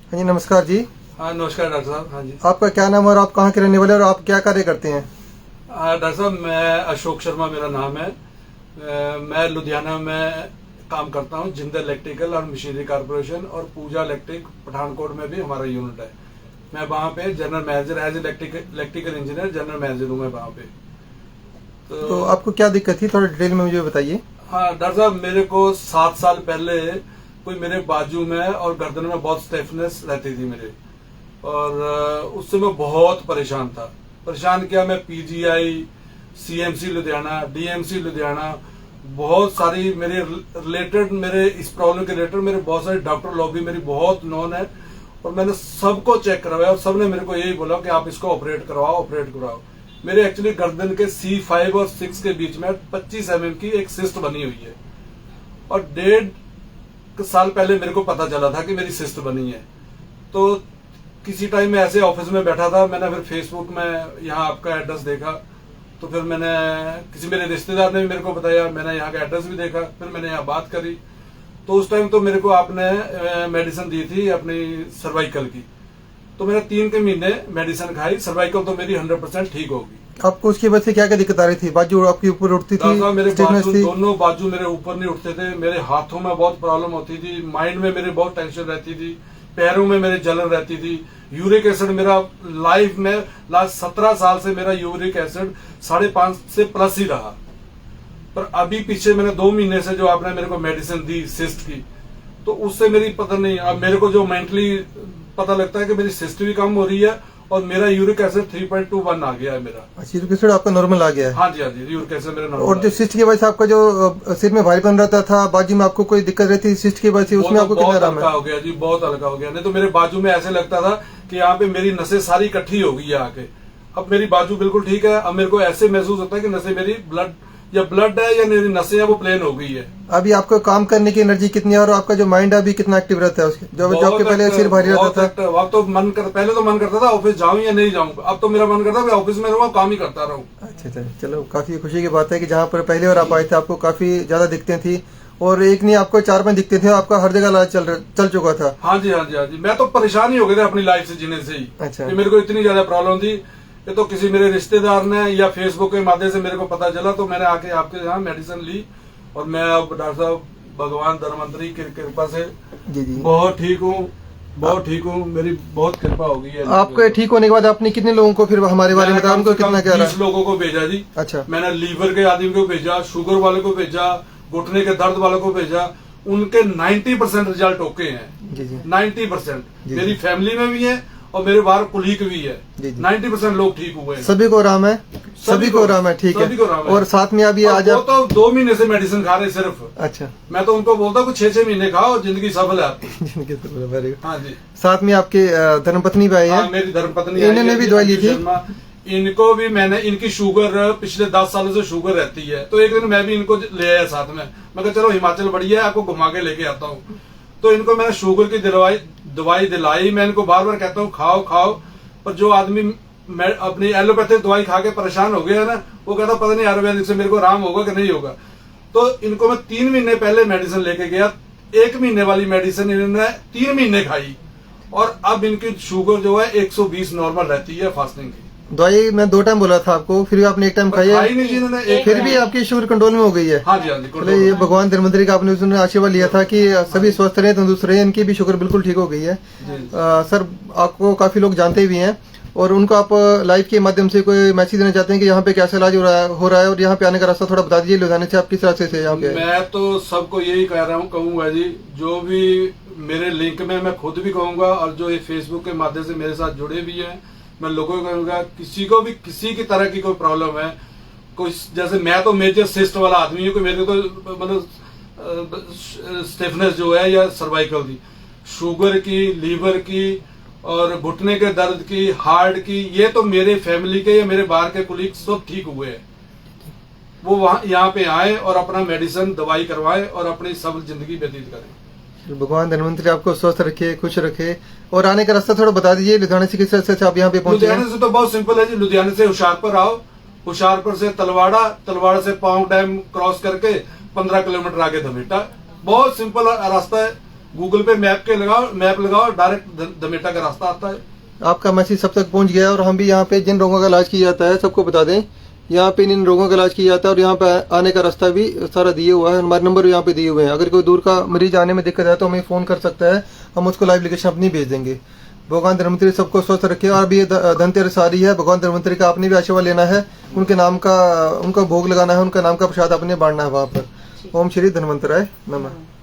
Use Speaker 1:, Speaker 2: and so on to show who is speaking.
Speaker 1: हाँ जी, नमस्कार जी।
Speaker 2: हाँ नमस्कार डॉक्टर साहब। हाँ जी,
Speaker 1: आपका क्या नाम है और आप कहाँ के रहने वाले और आप क्या कार्य करते हैं?
Speaker 2: डॉक्टर साहब मैं अशोक शर्मा मेरा नाम है। मैं लुधियाना में काम करता हूँ। जिंदल इलेक्ट्रिकल और मशीनरी कारपोरेशन और पूजा इलेक्ट्रिक पठानकोट में भी हमारा यूनिट है। मैं वहाँ पे general manager as electrical engineer general manager हूँ मैं वहाँ पे।
Speaker 1: तो आपको क्या दिक्कत थी, थोड़ा डिटेल में मुझे बताइए।
Speaker 2: हाँ डॉक्टर साहब, मेरे को 7 साल पहले कोई मेरे बाजू में और गर्दन में बहुत स्टिफनेस रहती थी मेरे, और उससे मैं बहुत परेशान था। परेशान क्या, मैं PGI, CMC Ludhiana, DMC Ludhiana, बहुत सारी मेरे रिलेटेड, मेरे इस प्रॉब्लम के रिलेटेड मेरे बहुत सारे डॉक्टर लॉबी मेरी बहुत नॉन है, और मैंने सबको चेक करवाया और सबने मेरे को यही बोला कि आप इसको ऑपरेट करवाओ। मेरे एक्चुअली गर्दन के C5 और 6 के बीच में 25 mm की एक सिस्ट बनी हुई है, और 1.5 साल पहले मेरे को पता चला था कि मेरी सिस्ट बनी है। तो किसी टाइम में ऐसे ऑफिस में बैठा था, मैंने फिर फेसबुक में यहाँ आपका एड्रेस देखा, तो फिर मैंने किसी मेरे रिश्तेदार ने भी मेरे को बताया, मैंने यहाँ का एड्रेस भी देखा, फिर मैंने यहाँ बात करी। तो उस टाइम तो मेरे को आपने मेडिसिन दी थी अपनी सर्वाइकल की, तो मैंने 3 के महीने मेडिसिन खाई। सर्वाइकल तो मेरी 100% ठीक होगी।
Speaker 1: आपको उसकी वजह से क्या क्या दिक्कत आ रही थी? बाजू आपकी ऊपर उठती थी,
Speaker 2: मेरे
Speaker 1: स्टिफनेस
Speaker 2: बाजू,
Speaker 1: थी?
Speaker 2: दोनों बाजू मेरे ऊपर नहीं उठते थे, मेरे हाथों में बहुत प्रॉब्लम होती थी, माइंड में मेरे बहुत टेंशन रहती थी, पैरों में मेरे जलन रहती थी। यूरिक एसिड मेरा लाइफ में लास्ट 17 साल से मेरा यूरिक एसिड 5.5 से प्लस ही रहा। पर अभी पीछे मैंने 2 महीने से जो आपने मेरे को मेडिसिन दी सिस्ट की, तो उससे मेरी पता नहीं, अब मेरे को जो मेंटली पता लगता है कि मेरी सिस्ट भी कम हो रही है और मेरा यूरिक एसिड 3.21 आ गया है मेरा।
Speaker 1: अच्छा, यूरिक एसिड आपका नॉर्मल आ गया है?
Speaker 2: हाँ जी, यूरिक एसिड मेरा नॉर्मल।
Speaker 1: और जो सिस्ट की वजह से आपका जो सिर में भारीपन रहता था, बाजू में आपको कोई दिक्कत रहती थी सिस्ट की वजह से, उसमें आपको कितना आराम है?
Speaker 2: हो गया जी, बहुत हल्का हो गया। नहीं तो मेरे बाजू में ऐसे लगता था कि यहाँ पे मेरी नसें सारी इकट्ठी हो गई है आके। अब मेरी बाजू बिल्कुल ठीक है। अब मेरे को ऐसे महसूस होता है कि नसें मेरी ब्लड है या मेरी नसें है वो प्लेन हो गई है।
Speaker 1: अभी आपको काम करने की एनर्जी कितनी है और आपका जो माइंड अभी कितना एक्टिव रहता है उसके, जो आपके पहले सिर भारी रहता था?
Speaker 2: अब तो पहले तो मन करता था ऑफिस जाऊं या नहीं जाऊं, अब तो मेरा मन करता है ऑफिस में रहूं, काम ही करता रहूं।
Speaker 1: अच्छा, चलो काफी खुशी की बात है कि जहाँ पर पहले और आप आए थे आपको काफी ज्यादा दिक्कतें थी, और एक नहीं आपको 4-5 दिक्कतें थी, आपका हर जगह इलाज चल चुका था।
Speaker 2: हाँ जी, मैं तो परेशान ही हो गया था अपनी लाइफ से जीने से ही।
Speaker 1: अच्छा,
Speaker 2: मेरे को इतनी ज्यादा प्रॉब्लम थी, ये तो किसी मेरे रिश्तेदार ने या फेसबुक के माध्यम से मेरे को पता चला, तो मैंने आके आपके यहाँ मेडिसिन ली, और मैं अब डॉक्टर साहब भगवान धनवंतरी की कृपा से
Speaker 1: जी
Speaker 2: बहुत ठीक हूँ, मेरी बहुत कृपा हो गई है।
Speaker 1: आपके ठीक होने के बाद आपने कितने लोगों को फिर हमारे बारे में बताया, उनको कितना क्या रहा?
Speaker 2: 20 लोगों को भेजा जी।
Speaker 1: अच्छा,
Speaker 2: मैंने लीवर के आदमी को भेजा, शुगर वाले को भेजा, घुटने के दर्द वाले को भेजा, उनके 90% रिजल्ट ओके हैं।
Speaker 1: जी
Speaker 2: 90% मेरी फैमिली में भी है और मेरे बाहर कुलीग भी है। 90% लोग ठीक हुए हैं।
Speaker 1: सभी को आराम है? सभी को आराम है, ठीक है। और साथ में अभी आज
Speaker 2: वो तो 2 महीने से मेडिसिन खा रहे सिर्फ।
Speaker 1: अच्छा,
Speaker 2: मैं तो उनको बोलता हूँ 6-6 महीने खाओ, जिंदगी सफल है आपकी।
Speaker 1: जिंदगी सफल है, वेरी गुड।
Speaker 2: हाँ जी।
Speaker 1: साथ में आपके धर्मपत्नी भी आई है?
Speaker 2: मेरी धर्मपत्नी,
Speaker 1: इन्होंने भी दवाई ली थी?
Speaker 2: इनको भी मैंने, इनकी शुगर पिछले 10 सालों से शुगर रहती है, तो एक दिन मैं भी इनको ले आया साथ में। मैं कहा चलो हिमाचल बढ़िया है, आपको घुमा के लेके आता हूँ। तो इनको मैंने शुगर की दवाई दिलाई। मैं इनको बार बार कहता हूँ खाओ, पर जो आदमी अपनी एलोपैथिक दवाई खा के परेशान हो गया है ना, वो कहता पता नहीं आयुर्वेदिक से मेरे को आराम होगा कि नहीं होगा। तो इनको मैं 3 महीने पहले मेडिसिन लेके गया, 1 महीने वाली मेडिसिन इन्होंने 3 महीने खाई, और अब इनकी शुगर जो है 120 नॉर्मल रहती है फास्टिंग की।
Speaker 1: दवाई मैं 2 टाइम बोला था आपको, फिर भी आपने 1 टाइम खाई है,
Speaker 2: नहीं जी इन्होंने,
Speaker 1: फिर भी आपकी शुगर कंट्रोल में हो गई है?
Speaker 2: हाँ जी,
Speaker 1: ये भगवान धर्मंतरी का आपने उसने आशीर्वाद लिया था कि सभी स्वस्थ रहे, तंदुरुस्त रहे, इनकी भी शुगर बिल्कुल ठीक हो गई है। सर, आपको काफी लोग जानते भी हैं, और उनको आप लाइव के माध्यम से कोई मैसेज देना चाहते हैं कि यहाँ पे कैसा इलाज हो रहा है और यहाँ पे आने का रास्ता थोड़ा बता दीजिए। लुधियाने से आप किस रास्ते से यहाँ पे?
Speaker 2: मैं तो सबको यही कहूंगा जी, जो भी मेरे लिंक में, मैं खुद भी कहूंगा, और जो ये फेसबुक के माध्यम से मेरे साथ जुड़े भी हैं, मैं लोगों को कहूंगा, किसी को भी किसी की तरह की कोई प्रॉब्लम है, कोई जैसे मैं तो मेजर सिस्ट वाला आदमी हूँ, मेरे तो मतलब स्टिफनेस जो है या सर्वाइकल की, शुगर की, लीवर की और घुटने के दर्द की, हार्ट की, ये तो मेरे फैमिली के या मेरे बाहर के कुलीग सब ठीक हुए हैं। वो वहां यहाँ पे आए और अपना मेडिसिन दवाई करवाए और अपनी सब जिंदगी व्यतीत करें।
Speaker 1: भगवान धनवंतरी आपको स्वस्थ रखे, खुश रखे। और आने का रास्ता थोड़ा बता दीजिए, लुधियाने से किस रास्ते से आप यहाँ पे पहुंचे?
Speaker 2: लुधियाने से तो बहुत सिंपल है जी, लुधियाने से हुशियारपुर आओ, हुशियारपुर से तलवाड़ा से पांव डैम क्रॉस करके 15 किलोमीटर आगे धमेटा। बहुत सिंपल रास्ता है, गूगल पे मैप लगाओ डायरेक्ट दमेटा का रास्ता आता है।
Speaker 1: आपका मैसेज सब तक पहुंच गया है। और हम भी यहाँ पे जिन रोगों का इलाज किया जाता है सबको बता दें, यहाँ पे इन रोगों का इलाज किया जाता है और यहाँ पे आने का रास्ता भी सारा दिए हुआ है। हमारे नंबर भी यहाँ पे दिए हुए हैं। अगर कोई दूर का मरीज आने में दिक्कत है तो हमें फ़ोन कर सकता है, हम उसको लाइव लोकेशन अपनी भेज देंगे। भगवान धन्वंतरी सबको स्वस्थ रखे। और अभी धनतेरस आ रही है, भगवान धन्वंतरी का आपने भी आशीर्वाद लेना है, उनके नाम का उनका भोग लगाना है, उनका नाम का प्रसाद आपने बांटना है वहाँ पर। ओम श्री धन्वंतराय नमः।